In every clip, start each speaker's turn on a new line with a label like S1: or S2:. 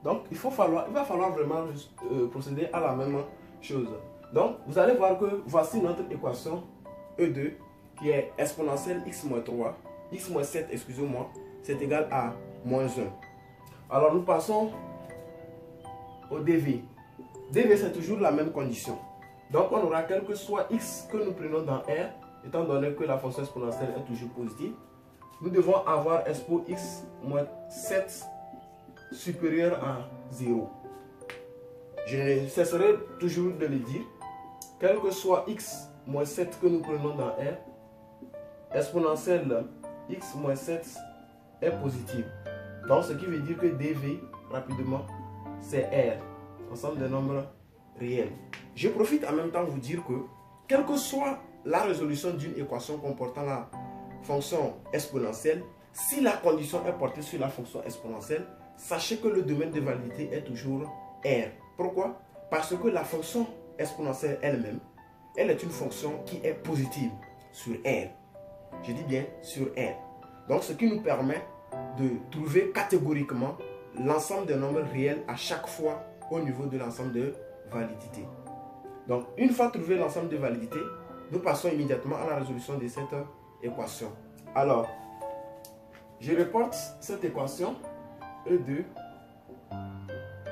S1: Donc, il va falloir vraiment procéder à la même chose. Donc, vous allez voir que voici notre équation E2 qui est exponentielle x-3, x-7, excusez-moi, c'est égal à moins 1. Alors, nous passons au dv. dv, c'est toujours la même condition. Donc, on aura quel que soit x que nous prenons dans R, étant donné que la fonction exponentielle est toujours positive, nous devons avoir expo x moins 7 supérieur à 0. Je ne cesserai toujours de le dire, quel que soit x moins 7 que nous prenons dans R, exponentielle x moins 7 est positive. Donc, ce qui veut dire que dv, rapidement, c'est R, ensemble de nombres réels. Je profite en même temps de vous dire que, quelle que soit la résolution d'une équation comportant la fonction exponentielle, si la condition est portée sur la fonction exponentielle, sachez que le domaine de validité est toujours R. Pourquoi? Parce que la fonction exponentielle elle-même, elle est une fonction qui est positive sur R. Je dis bien sur R. Donc, ce qui nous permet de trouver catégoriquement l'ensemble des nombres réels à chaque fois au niveau de l'ensemble de validité. Donc, une fois trouvé l'ensemble de validité, nous passons immédiatement à la résolution de cette équation. Alors, je reporte cette équation E2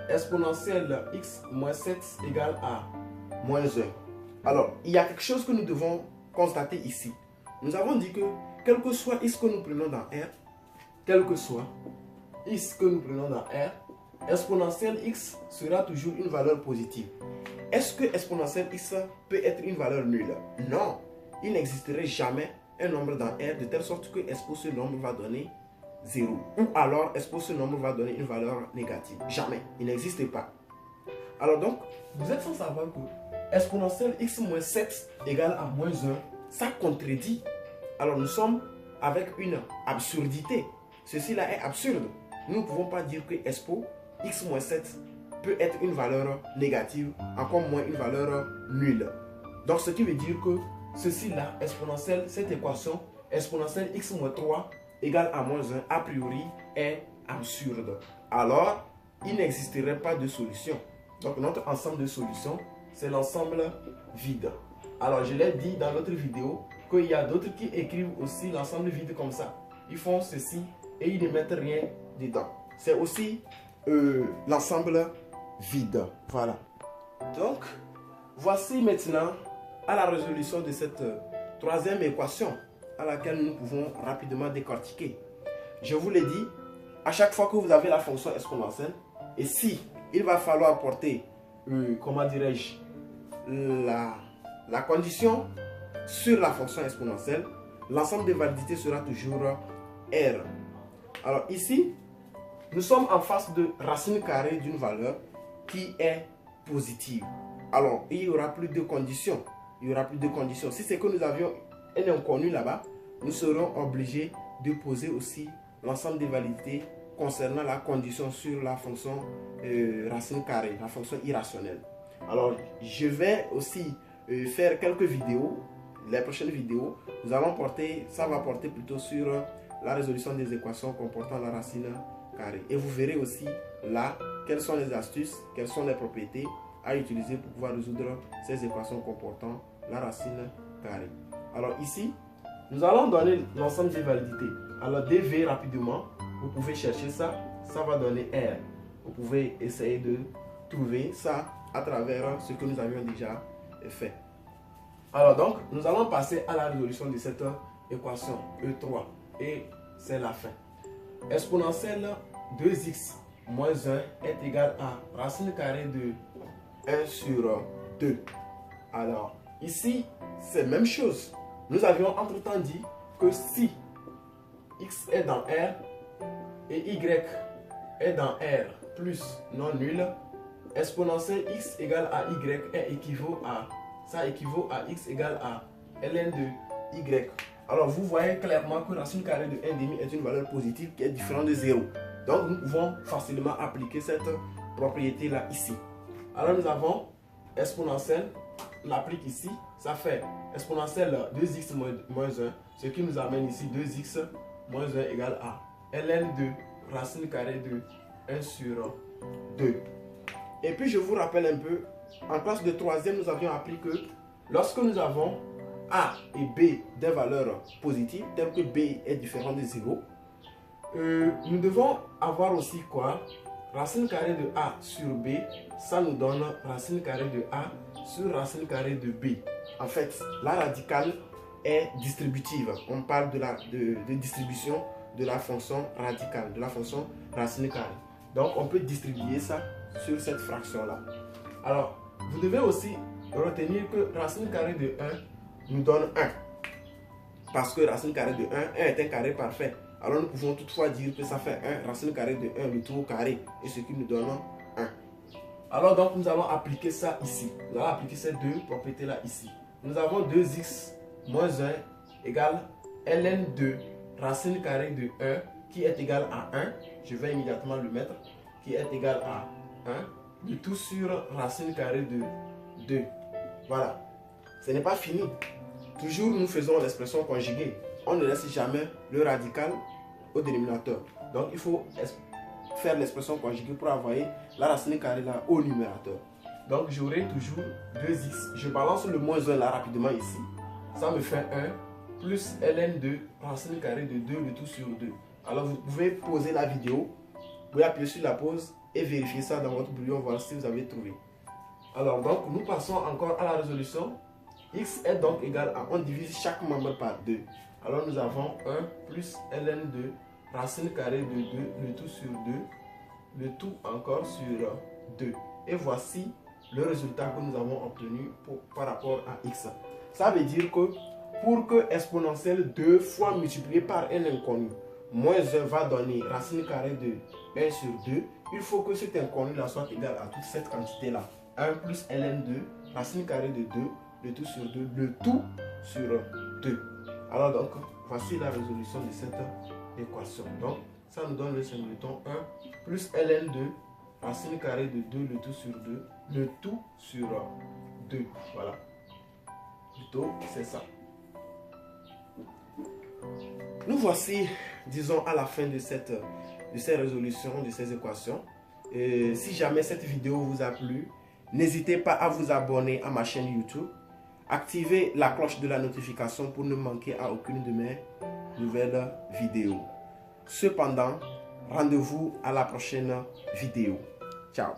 S1: exponentielle x moins 7 égale à moins 1. Alors, il y a quelque chose que nous devons constater ici. Nous avons dit que quel que soit x que nous prenons dans R, quel que soit x que nous prenons dans R, exponentielle x sera toujours une valeur positive. Est-ce que exponentielle x peut être une valeur nulle? Non, il n'existerait jamais un nombre dans R de telle sorte que expo ce nombre va donner 0. Ou alors expo ce nombre va donner une valeur négative. Jamais, il n'existe pas. Alors donc, vous êtes sans savoir que exponentielle x moins 7 égale à moins 1, ça contredit. Alors nous sommes avec une absurdité. Ceci là est absurde. Nous ne pouvons pas dire que expo x moins 7 peut être une valeur négative, encore moins une valeur nulle. Donc ce qui veut dire que ceci là, exponentielle, cette équation, exponentielle x moins 3 égale à moins 1, a priori est absurde. Alors, il n'existerait pas de solution. Donc notre ensemble de solutions, c'est l'ensemble vide. Alors je l'ai dit dans l'autre vidéo, qu'il y a d'autres qui écrivent aussi l'ensemble vide comme ça. Ils font ceci et ils ne mettent rien dedans. C'est aussi l'ensemble vide. Voilà. Donc, voici maintenant à la résolution de cette troisième équation à laquelle nous pouvons rapidement décortiquer. Je vous l'ai dit, à chaque fois que vous avez la fonction exponentielle, et si il va falloir porter, comment dirais-je, la condition sur la fonction exponentielle, l'ensemble des validités sera toujours R. Alors ici, nous sommes en face de racine carrée d'une valeur qui est positive. Alors, il n'y aura plus de conditions. Il y aura plus de conditions. Si c'est que nous avions un inconnu là-bas, nous serons obligés de poser aussi l'ensemble des validités concernant la condition sur la fonction racine carrée, la fonction irrationnelle. Alors, je vais aussi faire quelques vidéos. Les prochaines vidéos, nous allons porter, ça va porter plutôt sur la résolution des équations comportant la racine carrée. Et vous verrez aussi là quelles sont les astuces, quelles sont les propriétés à utiliser pour pouvoir résoudre ces équations comportant la racine carrée. Alors ici, nous allons donner l'ensemble des validités. Alors dv rapidement, vous pouvez chercher ça, ça va donner R. Vous pouvez essayer de trouver ça à travers ce que nous avions déjà fait. Alors donc, nous allons passer à la résolution de cette équation E3 et c'est la fin. Exponentielle 2x moins 1 est égal à racine carrée de 1 sur 2. Alors ici, c'est la même chose. Nous avions entre-temps dit que si x est dans R et y est dans R plus non nul, exponentielle x égale à y équivaut à x égale à ln de y. Alors vous voyez clairement que racine carrée de 1,5 est une valeur positive qui est différente de 0. Donc nous pouvons facilement appliquer cette propriété là ici. Alors nous avons exponentielle, on l'applique ici, ça fait exponentielle 2x moins 1, ce qui nous amène ici 2x moins 1 égale à ln de racine carrée de 1 sur 2. Et puis je vous rappelle un peu, en classe de 3e, nous avions appris que lorsque nous avons A et B des valeurs positives, telles que B est différent de 0, nous devons avoir aussi quoi? Racine carrée de A sur B, ça nous donne racine carrée de A sur racine carrée de B. En fait, la radicale est distributive. On parle de distribution de la fonction radicale, de la fonction racine carrée. Donc, on peut distribuer ça sur cette fraction-là. Alors, vous devez aussi retenir que racine carrée de 1 nous donne 1. Parce que racine carrée de 1 est un carré parfait. Alors, nous pouvons toutefois dire que ça fait 1, racine carrée de 1, le tout au carré, et ce qui nous donne 1. Alors, donc, nous allons appliquer ça ici. Nous allons appliquer ces deux propriétés-là ici. Nous avons 2x moins 1 égale ln de racine carrée de 1 qui est égal à 1. Je vais immédiatement le mettre. Qui est égal à 1. Le tout sur racine carrée de 2. Voilà. Ce n'est pas fini. Toujours, nous faisons l'expression conjuguée. On ne laisse jamais le radical au dénominateur. Donc, il faut faire l'expression conjuguée pour envoyer la racine carrée là au numérateur. Donc, j'aurai toujours 2x. Je balance le moins 1 là rapidement ici. Ça me fait 1 plus ln de racine carrée de 2, le tout sur 2. Alors, vous pouvez pauser la vidéo. Vous pouvez appuyer sur la pause et vérifier ça dans votre brouillon, voir si vous avez trouvé. Alors, donc, nous passons encore à la résolution. X est donc égal à, on divise chaque membre par 2. Alors, nous avons 1 plus ln de racine carrée de 2, le tout sur 2, le tout encore sur 2. Et voici le résultat que nous avons obtenu par rapport à x. Ça veut dire que pour que exponentielle 2 fois multiplié par un inconnu, moins 1 va donner racine carrée de 1 sur 2, il faut que cet inconnu là soit égal à toute cette quantité là. 1 plus ln de racine carrée de 2, le tout sur 2, le tout sur 2. Alors donc, voici la résolution de cette équation. Donc, ça nous donne le singleton 1 plus ln de racine carrée de 2, le tout sur 2, le tout sur 2. Voilà. Plutôt, c'est ça. Nous voici, disons, à la fin de ces résolutions, de ces équations. Et si jamais cette vidéo vous a plu, n'hésitez pas à vous abonner à ma chaîne YouTube. Activez la cloche de la notification pour ne manquer à aucune de mes nouvelles vidéos. Cependant, rendez-vous à la prochaine vidéo. Ciao.